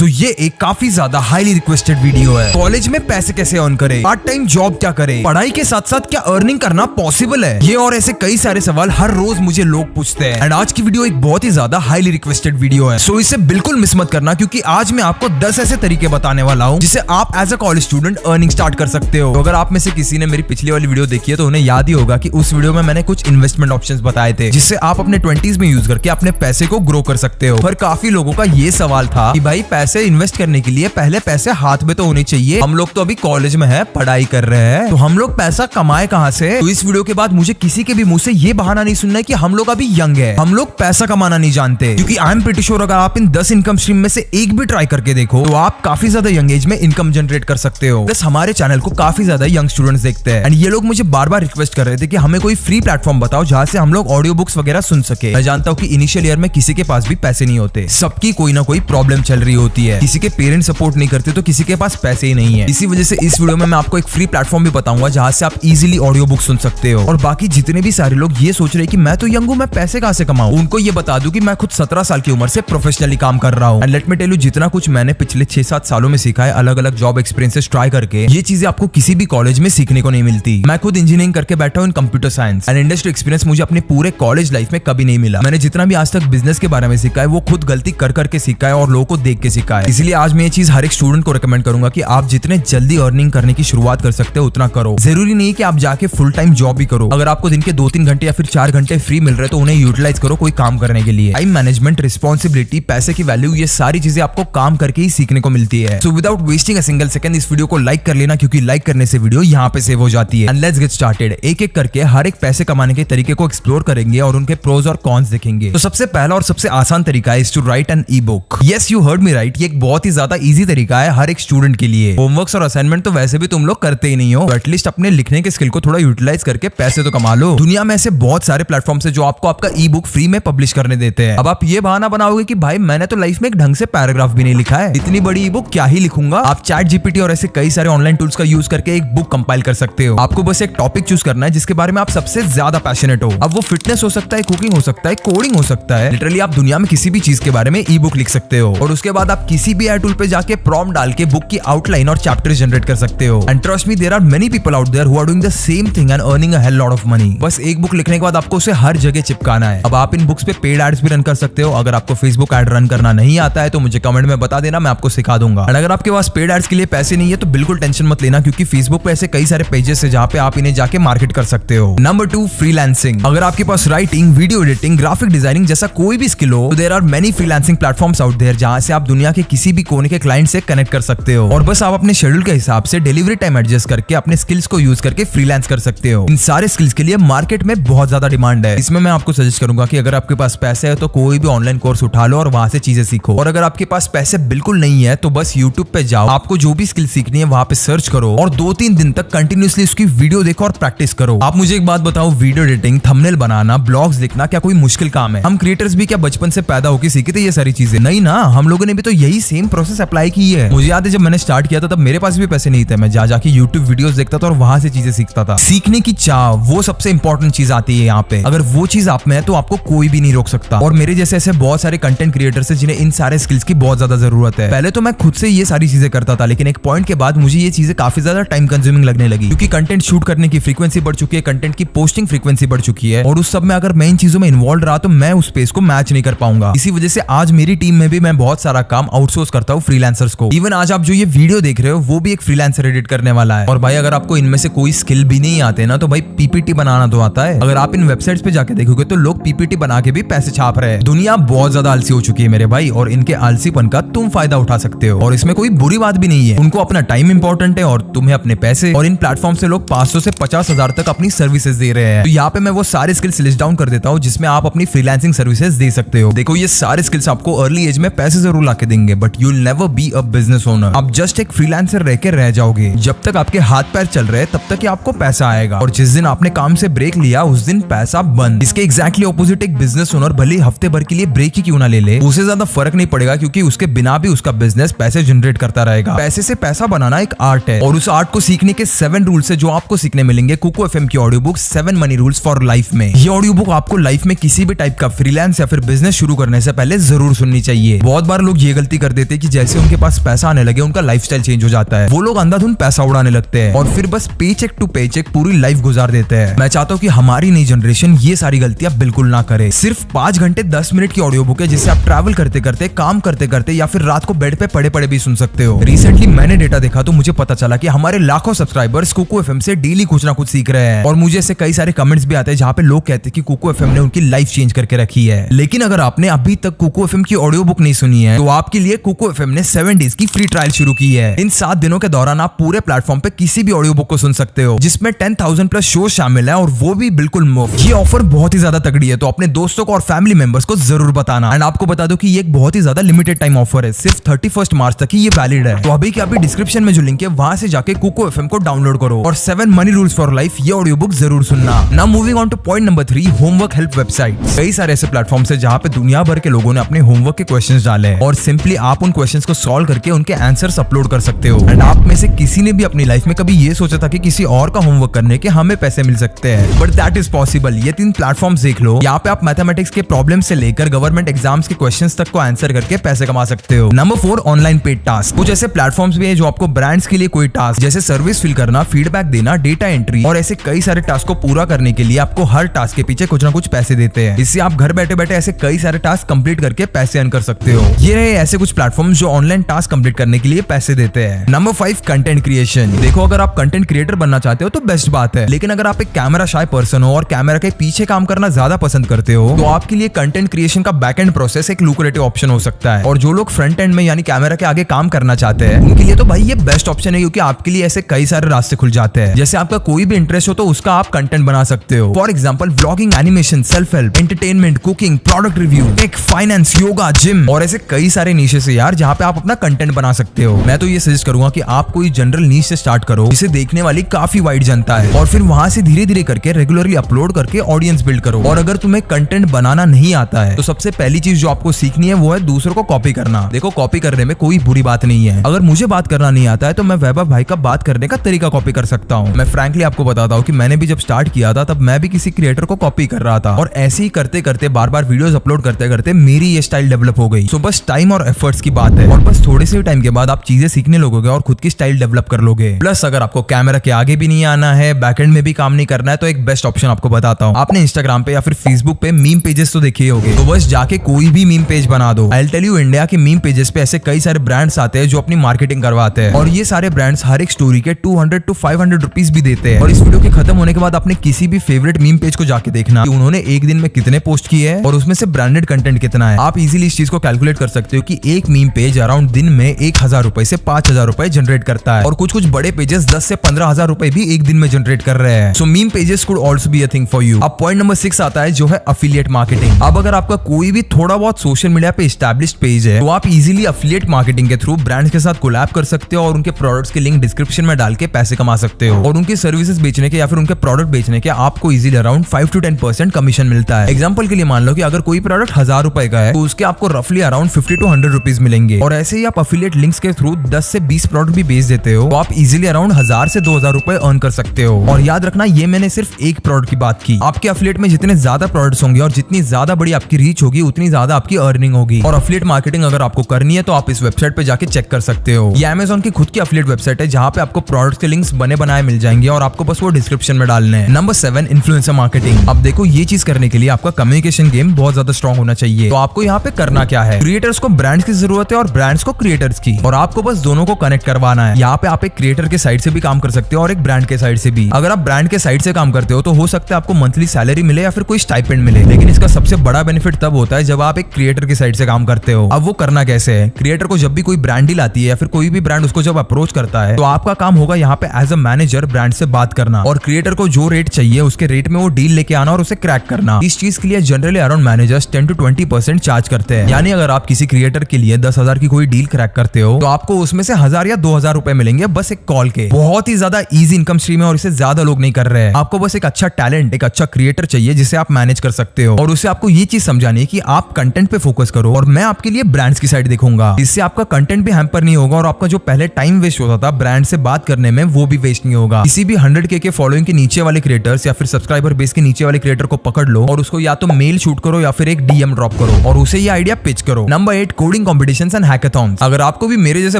तो ये एक काफी ज्यादा हाईली रिक्वेस्टेड वीडियो है। कॉलेज में पैसे कैसे अर्न करें, पार्ट टाइम जॉब क्या करें, पढ़ाई के साथ साथ क्या अर्निंग करना पॉसिबल है, ये और ऐसे कई सारे सवाल हर रोज मुझे लोग पूछते हैं। एंड आज की वीडियो एक बहुत ही ज्यादा हाईली रिक्वेस्टेड वीडियो है, सो इसे बिल्कुल मिस मत करना, क्योंकि आज मैं आपको 10 ऐसे तरीके बताने वाला हूँ जिसे आप as a college student earning start कर सकते हो। तो अगर आप में से किसी ने मेरी पिछली वाली वीडियो देखी है तो उन्हें याद ही होगा कि उस वीडियो में मैंने कुछ इन्वेस्टमेंट ऑप्शंस बताए थे जिससे आप अपने 20s में यूज करके अपने पैसे को ग्रो कर सकते हो। पर काफी लोगों का ये सवाल था कि भाई पैसे इन्वेस्ट करने के लिए पहले पैसे हाथ में तो होने चाहिए, हम लोग तो अभी कॉलेज में है, पढ़ाई कर रहे हैं, तो हम लोग पैसा कमाए कहाँ से। तो इस वीडियो के बाद मुझे किसी के भी मुंह से ये बहाना नहीं सुनना है कि हम लोग अभी यंग है, हम लोग पैसा कमाना नहीं जानते, क्योंकि आई एम प्रीटी श्योर अगर आप इन 10 इनकम स्ट्रीम में से एक भी ट्राई करके देखो तो आप काफी ज्यादा यंग एज में इनकम जनरेट कर सकते हो। प्लस हमारे चैनल को काफी ज्यादा यंग स्टूडेंट्स देखते हैं एंड ये लोग मुझे बार बार रिक्वेस्ट कर रहे थे कि हमें कोई फ्री प्लेटफॉर्म बताओ जहाँ से हम लोग ऑडियो बुक्स वगैरह सुन सके। मैं जानता हूँ कि इनिशियल ईयर में किसी के पास भी पैसे नहीं होते, सबकी कोई ना कोई प्रॉब्लम चल रही होती है, किसी के पेरेंट्स सपोर्ट नहीं करते तो किसी के पास पैसे ही नहीं है। इसी वजह से इस वीडियो में मैं आपको एक फ्री प्लेटफॉर्म भी बताऊंगा जहाँ से आप इजीली ऑडियो बुक सुन सकते हो। और बाकी जितने भी सारे लोग ये सोच रहे हैं कि मैं तो यंग हूँ, मैं पैसे कहाँ से कमाऊं, उनको ये बता दूं कि मैं खुद 17 साल की उम्र से प्रोफेशनली काम कर रहा हूँ। And let me tell you, जितना कुछ मैंने पिछले 6-7 सालों में सीखा है अलग अलग जॉब एक्सपीरियंसेस ट्राई करके, ये चीजें आपको किसी भी कॉलेज में सीखने को नहीं मिलती। मैं खुद इंजीनियरिंग करके बैठा हूँ इन computer science and industry experience मुझे अपने पूरे कॉलेज लाइफ में कभी नहीं मिला। मैंने जितना भी आज तक बिजनेस के बारे में सीखा है वो खुद गलती कर करके सीखा है और लोगों को देख के सीखा है। इसलिए आज मैं ये चीज हर एक स्टूडेंट को रिकमेंड करूंगा कि आप जितने जल्दी अर्निंग करने की शुरुआत कर सकते हो उतना करो। जरूरी नहीं है कि आप जाके फुल टाइम जॉब भी करो, अगर आपको दिन के 2-3 घंटे या फिर 4 घंटे फ्री मिल रहे तो उन्हें यूटिलाइज करो कोई काम करने के लिए। टाइम मैनेजमेंट, रिस्पॉन्सिबिलिटी, पैसे की वैल्यू, ये सारी चीजें आपको काम करके ही सीखने को मिलती है। So without wasting a single second इस वीडियो को लाइक कर लेना, क्योंकि लाइक करने से वीडियो यहाँ पे सेव हो जाती है। And let's get started. एक एक करके हर एक पैसे कमाने के तरीके को एक्सप्लोर करेंगे और उनके प्रोज और कॉन्स देखेंगे। तो सबसे पहला और सबसे आसान तरीका है to write an e book. Yes, you heard me right, ये एक बहुत ही ज्यादा इजी तरीका है हर एक स्टूडेंट के लिए। होमवर्क्स और असाइनमेंट तो वैसे भी तुम लोग करते ही नहीं हो, तो एटलीस्ट अपने लिखने के स्किल को थोड़ा यूटिलाइज करके पैसे तो कमा लो। दुनिया में ऐसे बहुत सारे प्लेटफॉर्म्स है जो आपको आपका ई बुक फ्री में पब्लिश करने देते हैं। अब आप ये बहाना बनाओगे कि भाई मैंने तो लाइफ में एक ढंग से पैराग्राफ भी नहीं लिखा है, इतनी बड़ी ई बुक क्या ही लिखूंगा। आप चैट जीपीटी और ऐसे कई सारे ऑनलाइन टूल्स का यूज करके एक बुक कंपाइल कर सकते हो। आपको बस एक टॉपिक चूज करना है जिसके बारे में आप सबसे ज्यादा पैशनेट हो। अब वो फिटनेस हो सकता है, कुकिंग हो सकता है, कोडिंग हो सकता है, लिटरली आप दुनिया में किसी भी चीज के बारे में ई बुक लिख सकते हो। और उसके बाद आप किसी भी एआई टूल पे जाके प्रॉम्प्ट डाल के बुक की आउटलाइन और चैप्टर जनरेट कर सकते हो। And trust me, there are many people out there who are doing the same thing and earning a hell lot of money. बस एक बुक लिखने के बाद आपको उसे हर जगह चिपकाना है। अब आप इन बुक्स पे पेड एड्स भी रन कर सकते हो। अगर आपको फेसबुक एड रन करना नहीं आता है तो मुझे कमेंट में बता देना, मैं आपको सिखा दूंगा। और अगर आपके पास पेड एड्स के लिए पैसे नहीं है तो बिल्कुल टेंशन मत लेना, क्योंकि फेसबुक पे ऐसे कई सारे पेजेस है जहाँ पे आप इन्हें जाके मार्केट कर सकते हो। Number 2, freelancing. अगर आपके पास writing, video editing, graphic designing जैसा कोई भी स्किल हो तो there are many freelancing platforms out there जहाँ से आप दुनिया के किसी भी कोने के क्लाइंट से कनेक्ट कर सकते हो। और बस आप अपने शेड्यूल के हिसाब से डिलीवरी टाइम एडजस्ट करके अपने स्किल्स को यूज करके फ्रीलांस कर सकते हो। इन सारे स्किल्स के लिए मार्केट में बहुत ज्यादा डिमांड है। इसमें मैं आपको सजेस्ट करूंगा कि अगर आपके पास पैसे है तो कोई भी ऑनलाइन कोर्स उठा लो और वहां से चीजें सीखो। और अगर आपके पास पैसे बिल्कुल नहीं है तो बस यूट्यूब पे जाओ, आपको जो भी स्किल सीखनी है वहां पे सर्च करो और 2-3 दिन तक कंटिन्यूअसली उसकी वीडियो देखो और प्रैक्टिस करो। आप मुझे एक बात बताओ, वीडियो एडिटिंग, थंबनेल बनाना, ब्लॉग्स लिखना क्या कोई मुश्किल काम है? हम क्रिएटर्स भी क्या बचपन से पैदा होकर सीखे थे ये सारी चीजें? नहीं ना, हम लोगों ने भी तो यही सेम प्रोसेस अप्लाई की है। मुझे याद है जब मैंने स्टार्ट किया था तब मेरे पास भी पैसे नहीं थे, मैं जाके यूट्यूब वीडियोस देखता था और वहां से चीजें सीखता था। सीखने की चाह वो सबसे इंपॉर्टेंट चीज आती है यहाँ पे। अगर वो चीज आप में है तो आपको कोई भी नहीं रोक सकता। और मेरे जैसे ऐसे बहुत सारे कंटेंट क्रिएटर्स हैं जिन्हें इन सारे स्किल्स की बहुत ज्यादा जरूरत है। पहले तो मैं खुद से ये सारी चीजें करता था, लेकिन एक पॉइंट के बाद मुझे ये चीजें काफी ज्यादा टाइम कंज्यूमिंग लगने लगी, क्योंकि कंटेंट शूट करने की फ्रीक्वेंसी बढ़ चुकी है, कंटेंट की पोस्टिंग फ्रीक्वेंसी बढ़ चुकी है, और उस सब में अगर मैं इन चीजों में इन्वॉल्व रहा तो मैं उस स्पेस को मैच नहीं कर पाऊंगा। इसी वजह से आज मेरी टीम में भी मैं बहुत सारा काम आउटसोर्स करता हूँ फ्रीलांसर्स को। इवन आज आप जो ये वीडियो देख रहे हो वो भी एक फ्रीलांसर एडिट करने वाला है। और भाई अगर आपको इनमें से कोई स्किल भी नहीं आते ना तो भाई पीपीटी बनाना तो आता है। अगर आप इन वेबसाइट्स पे जाके देखोगे तो लोग पीपीटी बना के भी पैसे छाप रहे हैं। दुनिया बहुत ज्यादा आलसी हो चुकी है मेरे भाई, और इनके आलसीपन का तुम फायदा उठा सकते हो। और इसमें कोई बुरी बात भी नहीं है, उनको अपना टाइम इंपॉर्टेंट है और तुम्हें अपने पैसे। और इन प्लेटफॉर्म से लोग 500 से 50,000 तक अपनी सर्विसेज दे रहे हैं। तो यहाँ पे मैं वो सारे स्किल्स लिस्ट डाउन कर देता हूँ जिसमें आप अपनी फ्रीलांसिंग सर्विसेज दे सकते हो। देखो ये सारे स्किल्स आपको अर्ली एज में पैसे जरूर ला के देंगे, but you will never be a business owner. आप जस्ट एक फ्रीलांसर रह के रह जाओगे। जब तक आपके हाथ पैर चल रहे हैं तब तक ही आपको पैसा आएगा, और जिस दिन आपने काम से ब्रेक लिया उस दिन पैसा बंद। इसके एग्जैक्टली ऑपोजिट एक बिजनेस ओनर भले हफ्ते भर के लिए ब्रेक ही क्यों ना ले ले, उसे ज्यादा फर्क नहीं पड़ेगा, क्योंकि उसके बिना भी उसका बिजनेस पैसे जनरेट करता रहेगा। पैसे से पैसा बनाना एक आर्ट है, और उस आर्ट को सीखने के 7 रूल्स है जो आपको सीखने मिलेंगे कुको एफएम की audio book 7 money rules for life में। ये ऑडियो बुक आपको लाइफ में किसी भी टाइप का फ्रीलांस या फिर बिजनेस शुरू करने से पहले जरूर सुननी चाहिए। बहुत बार लोग ये गलती गलती कर देते हैं कि जैसे उनके पास पैसा आने लगे उनका लाइफस्टाइल चेंज हो जाता है, वो लोग अंधाधुंध पैसा उड़ाने लगते हैं और फिर बस पेचेक टू पेचेक पूरी लाइफ गुजार देते हैं। मैं चाहता हूँ कि हमारी नई जनरेशन ये सारी गलतियां बिल्कुल ना करे। सिर्फ 5 घंटे 10 मिनट की ऑडियो बुक है जिसे आप ट्रैवल करते करते, काम करते करते या फिर रात को बेड पे पड़े पड़े भी सुन सकते हो। रिसेंटली मैंने डेटा देखा तो मुझे पता चला कि हमारे लाखों सब्सक्राइबर्स कुकू एफएम से डेली कुछ ना कुछ सीख रहे हैं और मुझे ऐसे कई सारे कमेंट्स भी आते हैं जहाँ पे लोग कहते हैं कि कुकू एफएम ने उनकी लाइफ चेंज करके रखी है। लेकिन अगर आपने अभी तक कुकू एफएम की ऑडियो बुक नहीं सुनी है तो आपके लिए कुकू एफएम ने 7 डेज की फ्री ट्रायल शुरू की है। इन 7 दिनों के दौरान आप पूरे प्लेटफॉर्म पे किसी भी ऑडियो बुक को सुन सकते हो जिसमें 10,000 प्लस शो शामिल है और वो भी बिल्कुल मुफ्त। ये ऑफर बहुत ही ज्यादा तगड़ी है तो अपने दोस्तों को और फैमिली मेंबर्स को जरूर बताना। एंड आपको बता दो कि ये एक बहुत ही ज्यादा लिमिटेड टाइम ऑफर है, सिर्फ 31 मार्च तक ही ये वैलिड है। तो अभी के अभी डिस्क्रिप्शन में जो लिंक है वहां से जाके कुकू एफएम को डाउनलोड करो और 7 मनी रूल्स फॉर लाइफ ये ऑडियो बुक जरूर सुनना। Now moving on two point number 3, homework help website. कई सारे ऐसे प्लेटफॉर्म्स है जहाँ पे दुनिया भर के लोगों ने अपने होमवर्क के क्वेश्चंस डाले हैं और सिंपली आप उन क्वेश्चंस को सॉल्व करके उनके आंसर्स अपलोड कर सकते हो। एंड आप में से किसी ने भी अपनी लाइफ में कभी ये सोचा था कि किसी और का होमवर्क करने के हमें पैसे मिल सकते हैं, बट दैट इज पॉसिबल। ये 3 प्लेटफॉर्म्स देख लो, यहाँ पे आप मैथमेटिक्स के प्रॉब्लम से लेकर गवर्नमेंट एग्जाम्स के क्वेश्चंस तक को आंसर करके पैसे कमा सकते हो। Number 4, online paid task. कुछ ऐसे प्लेटफॉर्म्स भी है जो आपको ब्रांड्स के लिए कोई टास्क जैसे सर्विस फिल करना, फीडबैक देना, डेटा एंट्री और ऐसे कई सारे टास्क को पूरा करने के लिए आपको हर टास्क के पीछे कुछ ना कुछ पैसे देते हैं। इससे आप घर बैठे बैठे ऐसे कई सारे टास्क कंप्लीट करके पैसे अर्न कर सकते हो। ये रहे ऐसे कुछ प्लेटफॉर्म्स जो ऑनलाइन टास्क कंप्लीट करने के लिए पैसे देते हैं। Number 5, content creation. देखो, अगर आप कंटेंट क्रिएटर बनना चाहते हो तो बेस्ट बात है, लेकिन अगर आप एक कैमरा शाय पर्सन हो और कैमरा के पीछे काम करना ज्यादा पसंद करते हो तो आपके लिए कंटेंट क्रिएशन का बैक एंड प्रोसेस एक लुक्रेटिव ऑप्शन हो सकता है। और जो लोग फ्रंट एंड में यानी कैमरा के आगे काम करना चाहते हैं उनके लिए तो भाई ये बेस्ट ऑप्शन है, क्योंकि आपके लिए ऐसे कई सारे रास्ते खुल जाते हैं। जैसे आपका कोई भी इंटरेस्ट हो तो उसका आप कंटेंट बना सकते हो। For example vlogging, animation, self help, entertainment, cooking, product review, tech, finance, yoga, gym और ऐसे कई सारे नीशेस है यार जहाँ पे आप अपना कंटेंट बना सकते हो। मैं तो ये सजेस्ट करूंगा कि आप कोई जनरल नीश से स्टार्ट करो जिसे देखने वाली काफी वाइड जनता है और फिर वहां से धीरे धीरे करके रेगुलरली अपलोड करके ऑडियंस बिल्ड करो। और अगर तुम्हें कंटेंट बनाना नहीं आता है तो सबसे पहली चीज जो आपको सीखनी है वो है दूसरों को कॉपी करना। देखो, कॉपी करने में कोई बुरी बात नहीं है। अगर मुझे बात करना नहीं आता है तो मैं वैभव भाई का बात करने का तरीका कॉपी कर सकता हूँ। मैं फ्रैंकली आपको बताता हूँ कि मैंने भी जब स्टार्ट किया था तब मैं भी किसी क्रिएटर को कॉपी कर रहा था और ऐसे ही करते करते बार बार वीडियोस अपलोड करते करते मेरी ये स्टाइल डेवलप हो गई। सो बस टाइम और एफर्ट्स की बात है और बस थोड़े से टाइम के बाद आप चीजें सीखने लगोगे और खुद की स्टाइल डेवलप कर लोगे। प्लस अगर आपको कैमरा के आगे भी नहीं आना है, बैकएंड में भी काम नहीं करना है तो एक बेस्ट ऑप्शन आपको बताता हूँ। आपने इंस्टाग्राम पे या फिर फेसबुक पे मीम पेजेस तो देखे होंगे, तो बस जाके कोई भी मीम पेज बना दो। I will tell you, India के मीम पेजेस पे ऐसे कई सारे ब्रांड्स आते हैं जो अपनी मार्केटिंग करवाते हैं और ये सारे ब्रांड्स हर एक स्टोरी के 200 to 500 रुपीज भी देते हैं। और इस वीडियो के खत्म होने के बाद अपने किसी भी फेवरेट मीम पेज को जाके देखना कि उन्होंने एक दिन में कितने पोस्ट किए हैं और उसमें से ब्रांडेड कंटेंट कितना है। आप इजीली इस चीज को कैलकुलेट कर सकते हो कि एक मीम पेज अराउंड दिन में 1,000 रुपए से 5,000 रुपए जनरेट करता है और कुछ कुछ बड़े पेजेस 10 से 15,000 रुपए भी एक दिन में जनरेट कर रहे हैं। So meme pages could also be a thing for you. अब पॉइंट नंबर 6 आता है जो है अफिलिएट मार्केटिंग। अब अगर आपका कोई भी थोड़ा बहुत सोशल मीडिया पे एस्टैब्लिश्ड पेज है तो आप इजीली अफिलिएट मार्केटिंग के थ्रू ब्रांड्स के साथ कोलैब कर सकते हो और उनके प्रोडक्ट्स के लिंक डिस्क्रिप्शन में डाल के पैसे कमा सकते हो और उनकी सर्विसेज बेचने के या फिर उनके प्रोडक्ट बेचने के आपको इजीली अराउंड 5 to 10% कमीशन मिलता है। एग्जांपल के लिए मान लो कि अगर कोई प्रोडक्ट 1,000 रुपए का है तो उसके आपको रफली अराउंड 50 to 100 रुपीज मिलेंगे और ऐसे ही आप अफिलिएट लिंक्स के थ्रू 10 से 20 प्रोडक्ट भी बेच देते हो तो आप इजीली अराउंड 1,000 से 2,000 रुपए अर्न कर सकते हो। और याद रखना, ये मैंने सिर्फ एक प्रोडक्ट की बात की। आपके अफिलिएट में जितने ज्यादा प्रोडक्ट्स होंगे और जितनी ज्यादा बड़ी आपकी रीच होगी उतनी ज्यादा आपकी अर्निंग होगी। और अफिलिएट मार्केटिंग अगर आपको करनी है तो आप इस वेबसाइट पे जाके चेक कर सकते हो। ये अमेज़न की खुद की अफिलिएट वेबसाइट है जहाँ पे आपको प्रोडक्ट्स के लिंक्स बने बनाए मिल जाएंगे और आपको बस वो डिस्क्रिप्शन में डालने हैं। Number 7, influencer marketing. अब देखो, ये चीज करने के लिए आपका कम्युनिकेशन गेम बहुत ज्यादा स्ट्रॉन्ग होना चाहिए। तो आपको यहाँ पे करना क्या है, क्रिएटर्स को ब्रांड्स की जरूरत है और ब्रांड्स को क्रिएटर्स की, और आपको बस दोनों को कनेक्ट करवाना है। यहाँ पे आप एक क्रिएटर के साइड से भी काम कर सकते हो और एक ब्रांड के साइड से भी। अगर आप ब्रांड के साइड से काम करते हो तो हो सकता है आपको मंथली सैलरी मिले या फिर कोई स्टाइपेंड मिले, लेकिन इसका सबसे बड़ा बेनिफिट तब होता है जब आप एक क्रिएटर की साइड से काम करते हो। अब वो करना कैसे है, क्रिएटर को जब भी कोई ब्रांड डील आती है या फिर कोई भी ब्रांड उसको जब अप्रोच करता है तो आपका काम होगा यहाँ पे एज अ मैनेजर ब्रांड से बात करना और क्रिएटर को जो रेट चाहिए उसके रेट में वो डील लेके आना और उसे क्रैक करना। इस चीज के लिए generally around managers 10 to 20% charge करते हैं। यानी अगर आप किसी क्रिएटर के लिए 10,000 की कोई डील क्रैक करते हो तो आपको उसमें से 1,000 या 2,000 रुपए मिलेंगे बस एक कॉल के। बहुत ही ज्यादा इजी इनकम स्ट्रीम है और इसे ज्यादा लोग नहीं कर रहे हैं। आपको बस एक अच्छा टैलेंट, एक अच्छा क्रिएटर चाहिए जिसे आप मैनेज कर सकते हो और उसे आपको ये चीज समझानी है कि आप कंटेंट पे फोकस करो और मैं आपके लिए ब्रांड्स की साइड देखूंगा। इससे आपका कंटेंट भी हैम्पर नहीं होगा और आपका जो पहले टाइम वेस्ट होता था ब्रांड से बात करने में वो भी वेस्ट नहीं होगा। किसी भी 100K के फॉलोइंग के नीचे वाले क्रिएटर्स या फिर सब्सक्राइबर बेस के नीचे वाले क्रिएटर को पकड़ लो और उसको या तो मेल शूट करो या फिर एक DM ड्रॉप करो और उसे ये आइडिया पिच करो। Number 8, coding coding competitions and hackathons. अगर आपको भी मेरे जैसे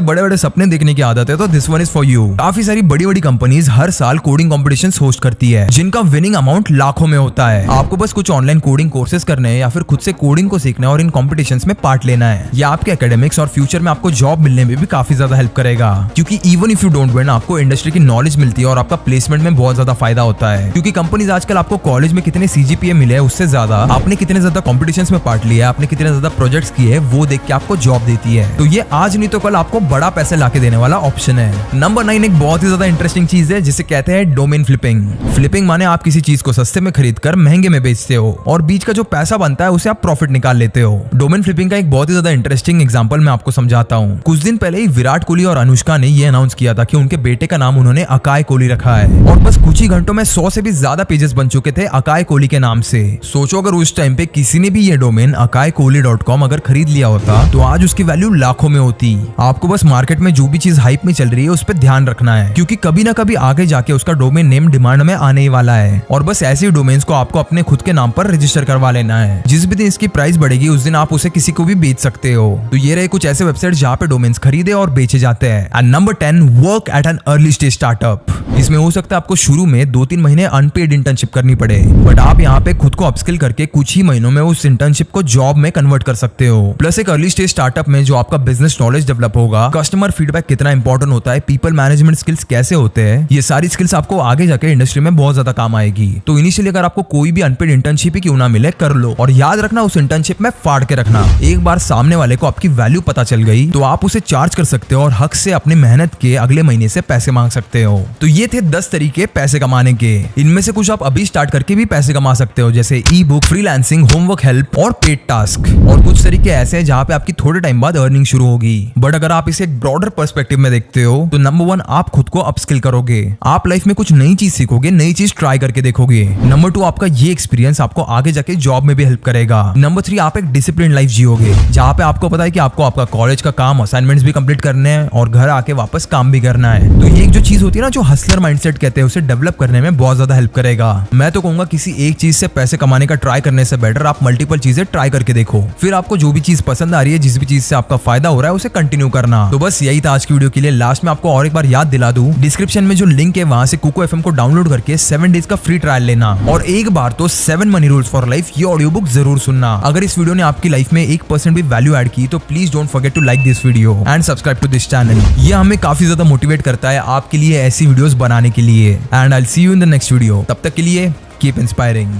बड़े बड़े सपने देखने की आदत है तो this one is for you. काफी सारी बड़ी बड़ी कंपनीज हर साल कोडिंग कॉम्पिटिशंस होस्ट करती है, जिनका विनिंग अमाउंट लाखों में होता है। आपको बस कुछ ऑनलाइन कोडिंग कोर्सेज करने हैं या फिर खुद से कोडिंग को सीखना है और इन कॉम्पिटिशंस में पार्ट लेना है। ये आपके एकेडमिक्स और फ्यूचर में आपको जॉब मिलने में भी काफी ज्यादा हेल्प करेगा, क्योंकि even if you don't win, आपको इंडस्ट्री की नॉलेज मिलती है और आपका प्लेसमेंट में बहुत ज्यादा फायदा होता है। क्योंकि कंपनीज आजकल आपको कॉलेज में कितने सीजीपीए मिले हैं उससे ज्यादा आपने कितने ज्यादा कॉम्पिटिशंस में पार्ट लिया, आपने कितने ज्यादा प्रोजेक्ट्स किए वो देख के आपको जॉब देती है। तो ये आज नहीं तो कल आपको बड़ा पैसे लाके देने वाला ऑप्शन है। नंबर 9 एक बहुत ही ज्यादा इंटरेस्टिंग चीज है जिसे कहते हैं डोमेन फ्लिपिंग। फ्लिपिंग माने आप किसी चीज को सस्ते में खरीद कर महंगे में बेचते हो और बीच का जो पैसा बनता है उसे आप प्रॉफिट निकाल लेते हो। डोमेन फ्लिपिंग का एक बहुत ही ज्यादा इंटरेस्टिंग एग्जांपल मैं आपको समझाता हूँ। कुछ दिन पहले ही विराट कोहली और अनुष्का ने ये अनाउंस किया था कि उनके बेटे का नाम उन्होंने अकाय कोहली रखा है और बस कुछ ही घंटों में 100 से भी ज्यादा पेजेस बन चुके थे अकाय कोहली के नाम से। सोचो अगर उस टाइम पे किसी ने भी ये डोमेन akaykohli.com अगर खरीद लिया होता तो आज उसकी वैल्यू लाखों में होती। आपको बस मार्केट में जो भी चीज हाइप में चल रही है उस पर ध्यान रखना है, क्योंकि कभी ना कभी आगे जाके उसका डोमेन नेम डिमांड में आने ही वाला है और बस ऐसे डोमेन्स को आपको अपने खुद के नाम पर रजिस्टर करवा लेना है। जिस भी दिन इसकी प्राइस बढ़ेगी उस दिन आप उसे किसी को भी बेच सकते हो। तो ये रहे कुछ ऐसे वेबसाइट जहाँ पे डोमेन्स खरीदे और बेचे जाते हैं। And number 10 work at an early stage startup. इसमें हो सकता है आपको शुरू में 2-3 महीने अनपेड इंटर्नशिप करनी पड़े, बट आप यहाँ पे खुद को अपस्किल करके कुछ ही महीनों में उस इंटर्नशिप को जॉब में कन्वर्ट कर सकते हो। प्लस एक अर्ली स्टेज स्टार्टअप में जो आपका बिजनेस नॉलेज डेवलप होगा, कस्टमर फीडबैक कितना इंपॉर्टेंट होता है, पीपल मैनेजमेंट स्किल्स कैसे होते हैं, ये सारी स्किल्स आपको आगे जाके इंडस्ट्री में बहुत ज्यादा काम आएगी। तो इनिशियली अगर आपको कोई भी अनपेड इंटर्नशिप ही क्यों ना मिले कर लो, और याद रखना उस इंटर्नशिप में फाड़ के रखना। एक बार सामने वाले को आपकी वैल्यू पता चल गई तो आप उसे चार्ज कर सकते हो और हक से अपनी मेहनत के अगले महीने से पैसे मांग सकते हो। तो ये थे 10 तरीके पैसे कमाने के। इनमें से कुछ आप अभी स्टार्ट करके भी पैसे कमा सकते हो, जैसे ई बुक, फ्रीलांसिंग, होमवर्क हेल्प और पेड टास्क। और कुछ तरीके ऐसे हैं जहाँ पे आपकी थोड़े टाइम बाद अर्निंग शुरू होगी। बट अगर आप इसे एक ब्रॉडर पर्सपेक्टिव में देखते हो तो नंबर 1 आप खुद को अपस्किल करोगे। आप लाइफ में कुछ नई चीज सीखोगे, नई चीज ट्राई करके देखोगे। नंबर 2 आपका ये एक्सपीरियंस आपको आगे जाके जॉब में भी हेल्प करेगा। नंबर 3 आप एक डिसिप्लिन लाइफ जियोगे, जहाँ पे आपको पता है कि आपको आपका कॉलेज का काम, असाइनमेंट्स भी कंप्लीट करने हैं और घर आके वापस काम भी करना है। तो ये एक जो चीज होती है ना, जो हसलर माइंडसेट कहते हैं, उसे डेवलप करने में बहुत ज्यादा हेल्प करेगा। मैं तो कहूंगा किसी एक चीज से पैसे कमाने का ट्राई करने से बेटर आप मल्टीपल चीजें ट्राई करके देखो, फिर आपको जो भी चीज पसंद आ रही है, जिस भी चीज से आपका फायदा हो रहा है उसे कंटिन्यू करना। तो बस यही था आज की वीडियो के लिए। लास्ट में आपको और एक बार याद दिला दूं, डिस्क्रिप्शन में जो लिंक है वहां से कुको एफएम को डाउनलोड करके 7 डेज का फ्री ट्रायल लेना और एक बार तो 7 मनी रूल्स फॉर लाइफ ये ऑडियो बुक जरूर सुनना। अगर इस वीडियो ने आपकी लाइफ में 1% भी वैल्यू ऐड की तो please don't forget to like this video and subscribe to this channel. ये हमें काफी ज्यादा मोटिवेट करता है आपके लिए ऐसी वीडियोस बनाने के लिए। And I will see you in the next video. तब तक के लिए कीप इंस्पायरिंग।